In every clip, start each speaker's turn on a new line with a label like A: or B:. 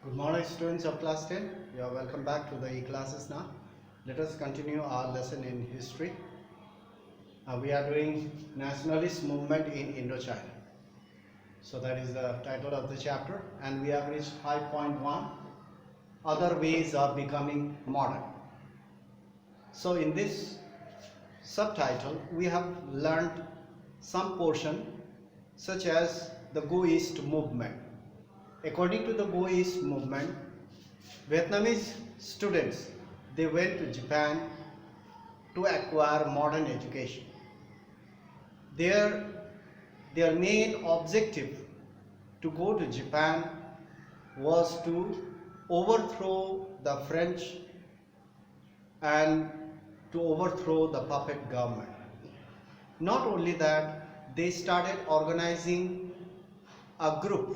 A: Good morning, students of class 10. You are welcome back to the classes now. Let us continue our lesson in history. We are doing nationalist movement in Indochina. So that is the title of the chapter, and we have reached 5.1, other ways of becoming modern. So in this subtitle, we have learned some portion such as the Go East movement. According to the Go East movement, Vietnamese students, they went to Japan to acquire modern education. Their main objective to go to Japan was to overthrow the French and to overthrow the puppet government. Not only that, they started organizing a group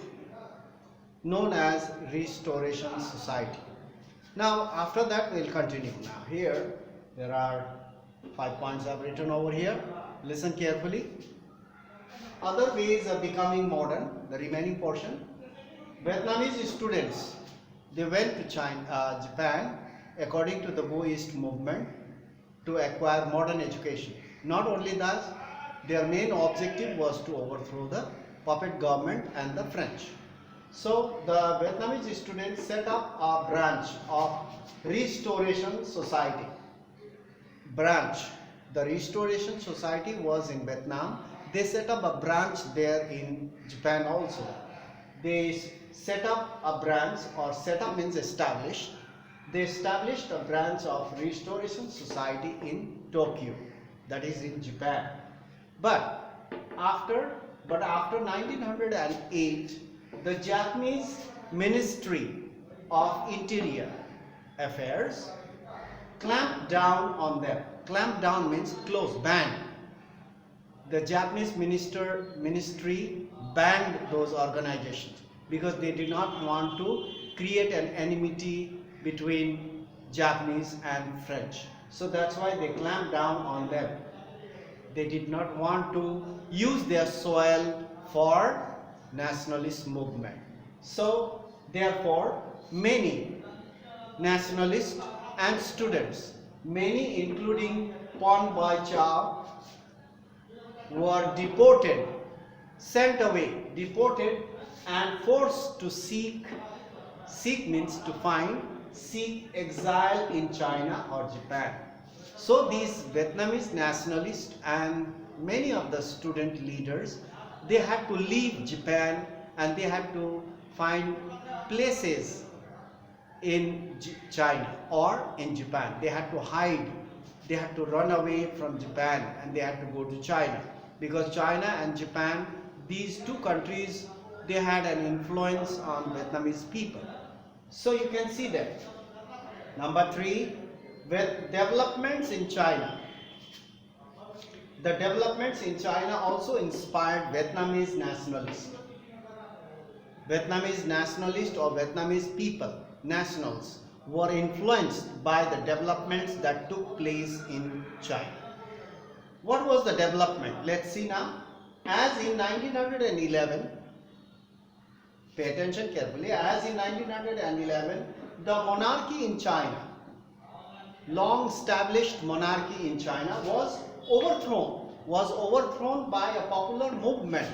A: known as Restoration Society. Now after that we'll continue. Now here there are 5 points I've written over here. Listen carefully. Other ways of becoming modern, the remaining portion. Vietnamese students, they went to Japan according to the Go East movement to acquire modern education. Not only that, their main objective was to overthrow the puppet government and the French. So the Vietnamese students set up a branch of Restoration Society. The Restoration Society was in Vietnam. They set up a branch there in Japan also. They set up a branch, or set up means established. They established a branch of Restoration Society in Tokyo, that is in Japan. But after 1908, the Japanese Ministry of Interior Affairs clamped down on them. Clamped down means close, banned. The Japanese ministry banned those organizations because they did not want to create an enmity between Japanese and French. So that's why they clamped down on them. They did not want to use their soil for nationalist movement. So therefore many nationalists and students, many including Pon Boy Chow, were deported, sent away, deported and forced to seek means to find, seek exile in China or Japan. So these Vietnamese nationalists and many of the student leaders, they had to leave Japan and they had to find places in China or in Japan. They had to hide, they had to run away from Japan and they had to go to China, because China and Japan, these two countries, they had an influence on Vietnamese people. So you can see that. Number 3, with developments in China. The developments in China also inspired Vietnamese nationalists. Vietnamese nationalists or Vietnamese people, nationals, were influenced by the developments that took place in China. What was the development? Let's see now. As in 1911, pay attention carefully, as in 1911, the monarchy in China, long established monarchy in China, was overthrown by a popular movement.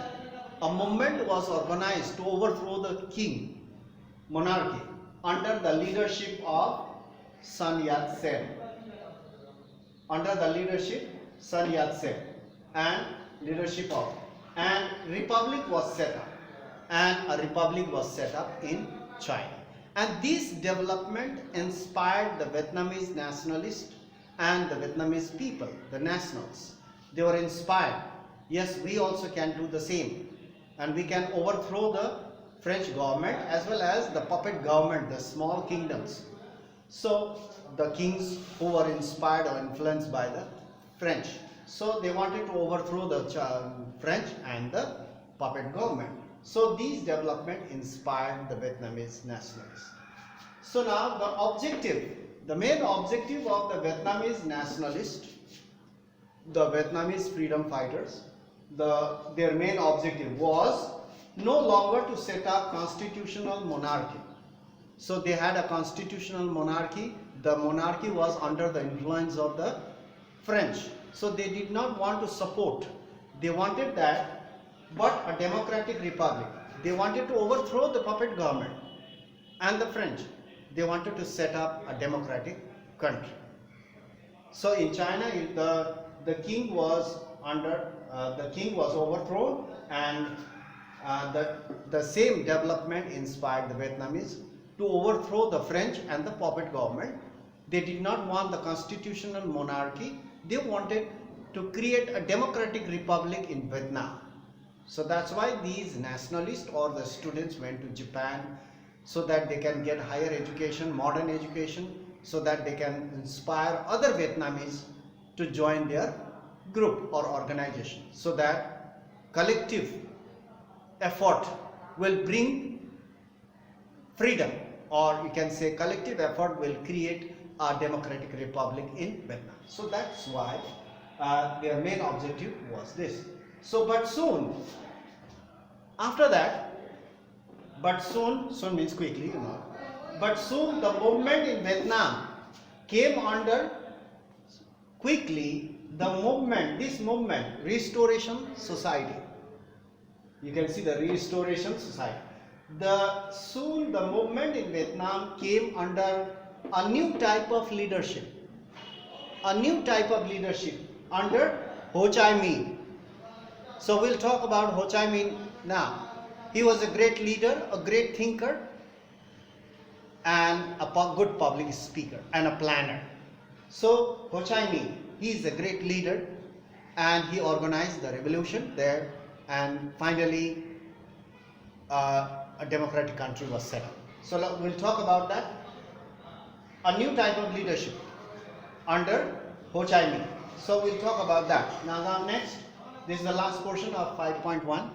A: A movement was organized to overthrow the king, monarchy, under the leadership of Sun Yat-sen. Under the leadership Sun Yat-sen and leadership of, and republic was set up, and a republic was set up in China. And this development inspired the Vietnamese nationalists and the Vietnamese people, the nationals. They were inspired. Yes, we also can do the same, and we can overthrow the French government as well as the puppet government, the small kingdoms. So the kings who were inspired or influenced by the French, so they wanted to overthrow the French and the puppet government. So these developments inspired the Vietnamese nationalists. So now the main objective of the Vietnamese nationalists, the Vietnamese freedom fighters, their main objective was no longer to set up constitutional monarchy. So they had a constitutional monarchy. The monarchy was under the influence of the French. So they did not want to support. They wanted that, but a democratic republic. They wanted to overthrow the puppet government and the French. They wanted to set up a democratic country. So in China, the king was overthrown, and the same development inspired the Vietnamese to overthrow the French and the puppet government. They did not want the constitutional monarchy. They wanted to create a democratic republic in Vietnam. So that's why these nationalists or the students went to Japan, so that they can get higher education, modern education, so that they can inspire other Vietnamese to join their group or organization, so that collective effort will bring freedom, or you can say collective effort will create a democratic republic in Vietnam. So that's why their main objective was this. So but soon after that, soon means quickly, you know, but soon the movement in Vietnam came under quickly this movement, Restoration Society. You can see the Restoration Society. Soon the movement in Vietnam came under a new type of leadership. Under Ho Chi Minh. So we'll talk about Ho Chi Minh now. He was a great leader, a great thinker, and a good public speaker and a planner. So Ho Chi Minh, he is a great leader, and he organized the revolution there, and finally a democratic country was set up. So we'll talk about that. A new type of leadership under Ho Chi Minh. So we'll talk about that. Now next, this is the last portion of 5.1.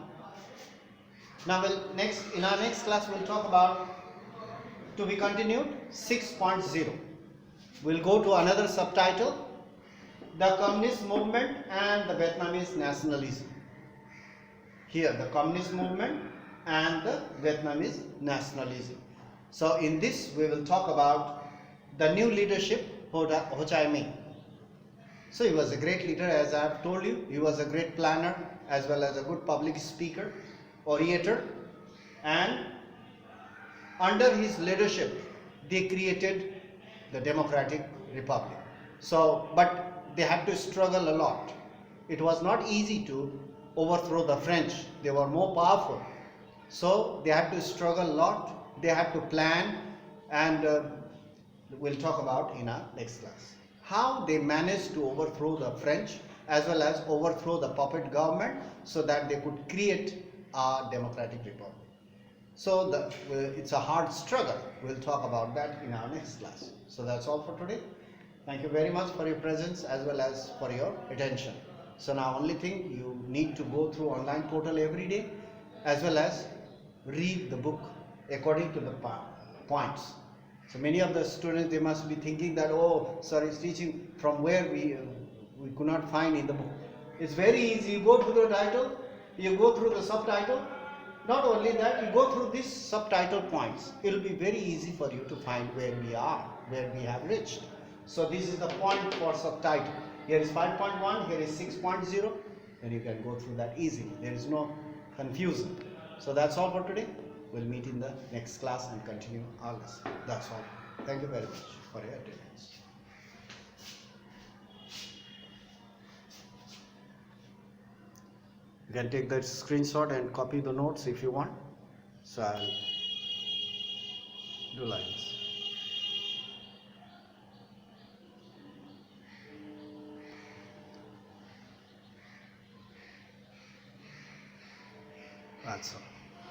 A: Now in our next class we'll talk about, to be continued, 6.0. We'll go to another subtitle, the Communist Movement and the Vietnamese Nationalism. Here, the Communist Movement and the Vietnamese Nationalism. So in this we will talk about the new leadership, Ho Chi Minh. So he was a great leader, as I have told you. He was a great planner as well as a good public speaker, orator, and under his leadership they created the democratic republic. So but they had to struggle a lot. It was not easy to overthrow the French. They were more powerful, so they had to struggle a lot. They had to plan, and we'll talk about in our next class how they managed to overthrow the French as well as overthrow the puppet government, so that they could create a democratic republic. So it's a hard struggle. We'll talk about that in our next class. So that's all for today. Thank you very much for your presence as well as for your attention. So now only thing, you need to go through online portal every day as well as read the book according to the points. So many of the students, they must be thinking that, oh, sir is teaching from where we could not find in the book. It's very easy. You go through the title, you go through the subtitle. Not only that, you go through these subtitle points. It will be very easy for you to find where we are, where we have reached. So this is the point for subtitle. Here is 5.1, here is 6.0, and you can go through that easily. There is no confusion. So that's all for today. We'll meet in the next class and continue our lesson. That's all. Thank you very much for your attendance. You can take the screenshot and copy the notes if you want. So I'll do like this. That's all.